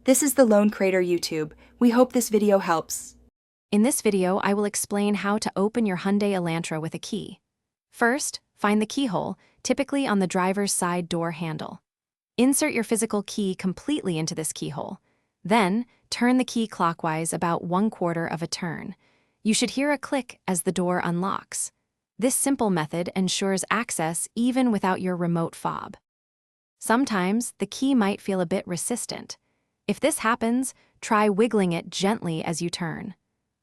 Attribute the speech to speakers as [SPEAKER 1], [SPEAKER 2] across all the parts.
[SPEAKER 1] This is the Lone Crater YouTube. We hope this video helps.
[SPEAKER 2] In this video, I will explain how to open your Hyundai Elantra with a key. First, find the keyhole, typically on the driver's side door handle. Insert your physical key completely into this keyhole. Then, turn the key clockwise about 1/4 of a turn. You should hear a click as the door unlocks. This simple method ensures access even without your remote fob. Sometimes, the key might feel a bit resistant. If this happens, try wiggling it gently as you turn.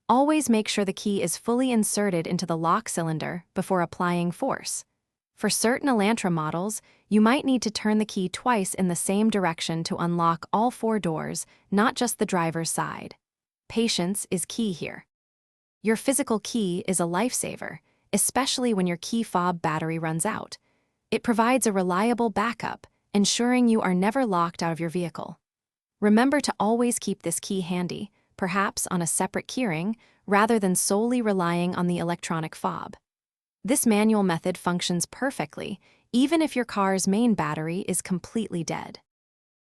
[SPEAKER 2] Always make sure the key is fully inserted into the lock cylinder before applying force. For certain Elantra models, you might need to turn the key twice in the same direction to unlock all 4 doors, not just the driver's side. Patience is key here. Your physical key is a lifesaver, especially when your key fob battery runs out. It provides a reliable backup, ensuring you are never locked out of your vehicle. Remember to always keep this key handy, perhaps on a separate keyring, rather than solely relying on the electronic fob. This manual method functions perfectly, even if your car's main battery is completely dead.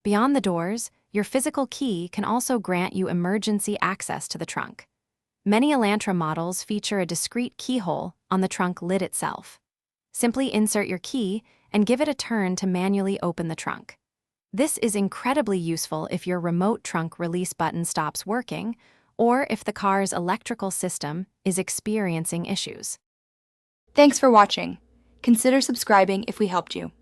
[SPEAKER 2] Beyond the doors, your physical key can also grant you emergency access to the trunk. Many Elantra models feature a discrete keyhole on the trunk lid itself. Simply insert your key and give it a turn to manually open the trunk. This is incredibly useful if your remote trunk release button stops working or if the car's electrical system is experiencing issues.
[SPEAKER 1] Thanks for watching. Consider subscribing if we helped you.